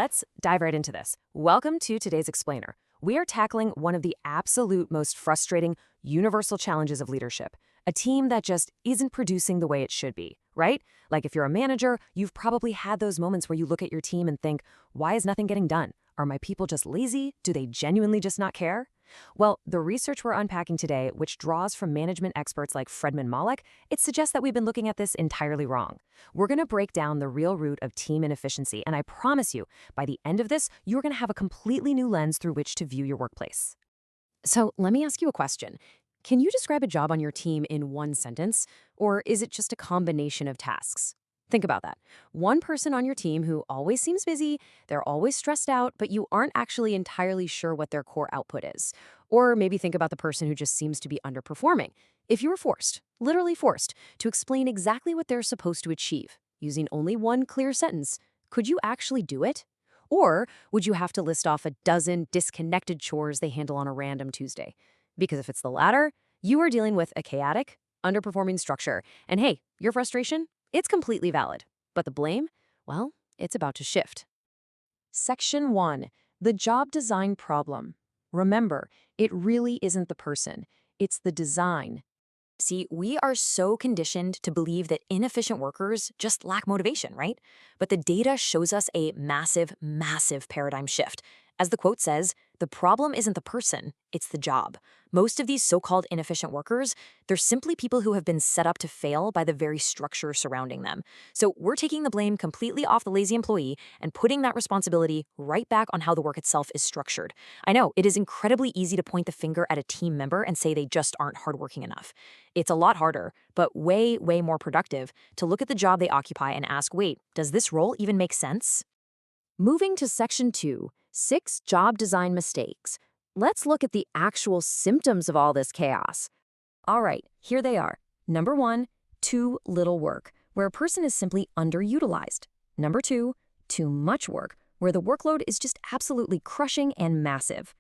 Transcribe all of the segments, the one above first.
let's dive right into this. Welcome to today's Explainer. We are tackling one of the absolute most frustrating, universal challenges of leadership. A team that just isn't producing the way it should be, right? Like if you're a manager, you've probably had those moments where you look at your team and think, why is nothing getting done? Are my people just lazy? Do they genuinely just not care? Well, the research we're unpacking today, which draws from management experts like Fredman Malik, it suggests that we've been looking at this entirely wrong. We're going to break down the real root of team inefficiency, and I promise you, by the end of this, you're going to have a completely new lens through which to view your workplace. So let me ask you a question. Can you describe a job on your team in one sentence, or is it just a combination of tasks? Think about that. One person on your team who always seems busy, they're always stressed out, but you aren't actually entirely sure what their core output is. Or maybe think about the person who just seems to be underperforming. If you were forced, literally forced, to explain exactly what they're supposed to achieve, using only one clear sentence, could you actually do it? Or would you have to list off a dozen disconnected chores they handle on a random Tuesday? Because if it's the latter, you are dealing with a chaotic, underperforming structure. And hey, your frustration? It's completely valid. But the blame? Well, it's about to shift. Section 1. The job design problem. Remember, it really isn't the person. It's the design. See, we are so conditioned to believe that inefficient workers just lack motivation, right? But the data shows us a massive, massive paradigm shift. As the quote says, the problem isn't the person, it's the job. Most of these so-called inefficient workers, they're simply people who have been set up to fail by the very structure surrounding them. So we're taking the blame completely off the lazy employee and putting that responsibility right back on how the work itself is structured. I know, it is incredibly easy to point the finger at a team member and say they just aren't hardworking enough. It's a lot harder, but way, way more productive to look at the job they occupy and ask, wait, does this role even make sense? Moving to Section 2, 6 job design mistakes. Let's look at the actual symptoms of all this chaos. All right, here they are. Number 1, too little work, where a person is simply underutilized. Number 2, too much work, where the workload is just absolutely crushing and massive.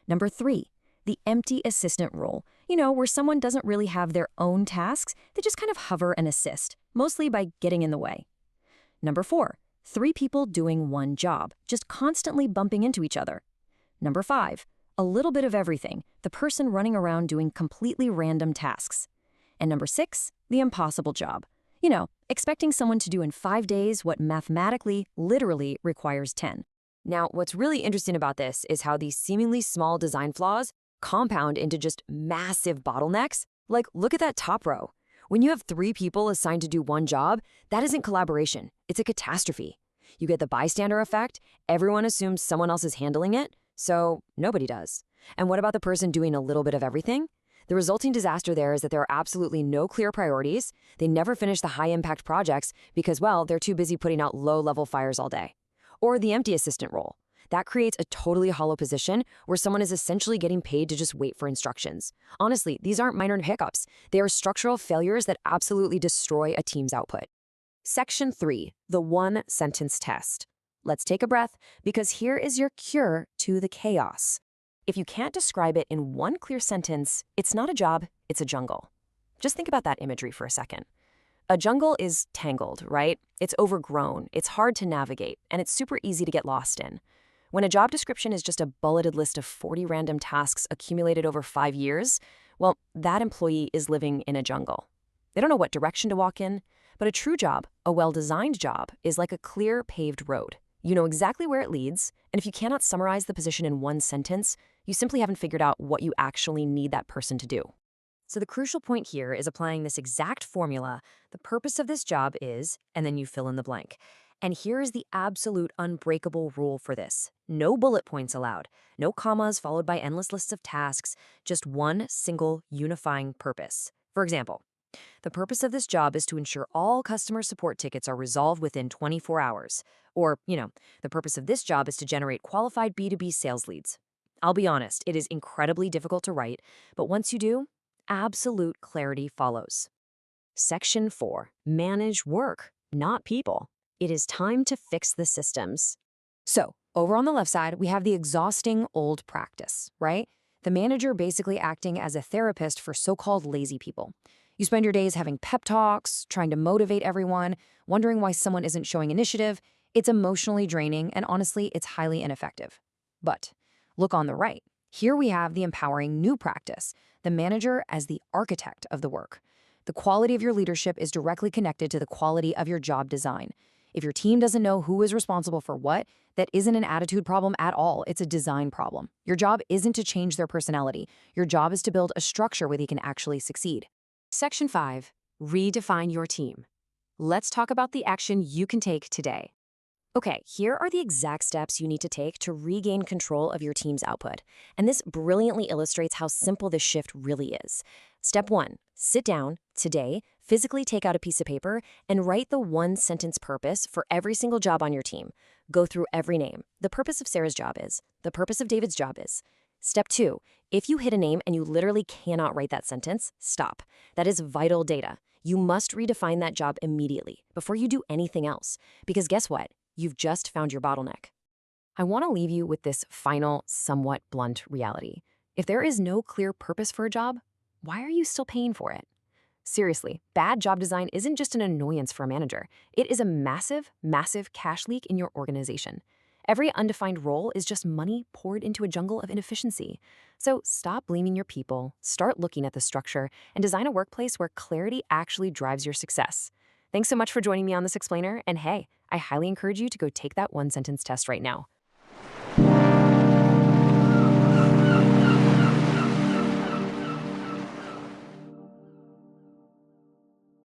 Number 3, the empty assistant role, where someone doesn't really have their own tasks, they just kind of hover and assist, mostly by getting in the way. Number 4, 3 people doing one job, just constantly bumping into each other. Number 5, a little bit of everything, the person running around doing completely random tasks. And number 6, the impossible job. Expecting someone to do in 5 days what mathematically, literally requires 10. Now, what's really interesting about this is how these seemingly small design flaws compound into just massive bottlenecks. Like, look at that top row. When you have 3 people assigned to do one job, that isn't collaboration. It's a catastrophe. You get the bystander effect. Everyone assumes someone else is handling it, so nobody does. And what about the person doing a little bit of everything? The resulting disaster there is that there are absolutely no clear priorities. They never finish the high-impact projects because, well, they're too busy putting out low-level fires all day. Or the empty assistant role. That creates a totally hollow position where someone is essentially getting paid to just wait for instructions. Honestly, these aren't minor hiccups. They are structural failures that absolutely destroy a team's output. Section 3, the one-sentence test. Let's take a breath, because here is your cure to the chaos. If you can't describe it in one clear sentence, it's not a job, it's a jungle. Just think about that imagery for a second. A jungle is tangled, right? It's overgrown, it's hard to navigate, and it's super easy to get lost in. When a job description is just a bulleted list of 40 random tasks accumulated over 5 years, well, that employee is living in a jungle. They don't know what direction to walk in, but a true job, a well-designed job, is like a clear paved road. You know exactly where it leads, and if you cannot summarize the position in one sentence, you simply haven't figured out what you actually need that person to do. So the crucial point here is applying this exact formula. The purpose of this job is, and then you fill in the blank. And here is the absolute unbreakable rule for this. No bullet points allowed, no commas followed by endless lists of tasks, just one single unifying purpose. For example, the purpose of this job is to ensure all customer support tickets are resolved within 24 hours. Or, the purpose of this job is to generate qualified B2B sales leads. I'll be honest, it is incredibly difficult to write, but once you do, absolute clarity follows. Section 4, manage work, not people. It is time to fix the systems. So, over on the left side, we have the exhausting old practice, right? The manager basically acting as a therapist for so-called lazy people. You spend your days having pep talks, trying to motivate everyone, wondering why someone isn't showing initiative. It's emotionally draining, and honestly, it's highly ineffective. But look on the right. Here we have the empowering new practice, the manager as the architect of the work. The quality of your leadership is directly connected to the quality of your job design. If your team doesn't know who is responsible for what, that isn't an attitude problem at all. It's a design problem. Your job isn't to change their personality. Your job is to build a structure where they can actually succeed. Section 5. Redefine your team. Let's talk about the action you can take today. Okay, here are the exact steps you need to take to regain control of your team's output. And this brilliantly illustrates how simple this shift really is. Step 1, sit down today, physically take out a piece of paper, and write the one-sentence purpose for every single job on your team. Go through every name. The purpose of Sarah's job is. The purpose of David's job is. Step 2, if you hit a name and you literally cannot write that sentence, stop. That is vital data. You must redefine that job immediately before you do anything else. Because guess what? You've just found your bottleneck. I want to leave you with this final, somewhat blunt reality. If there is no clear purpose for a job, why are you still paying for it? Seriously, bad job design isn't just an annoyance for a manager. It is a massive, massive cash leak in your organization. Every undefined role is just money poured into a jungle of inefficiency. So stop blaming your people, start looking at the structure, and design a workplace where clarity actually drives your success. Thanks so much for joining me on this explainer, and hey, I highly encourage you to go take that one-sentence test right now.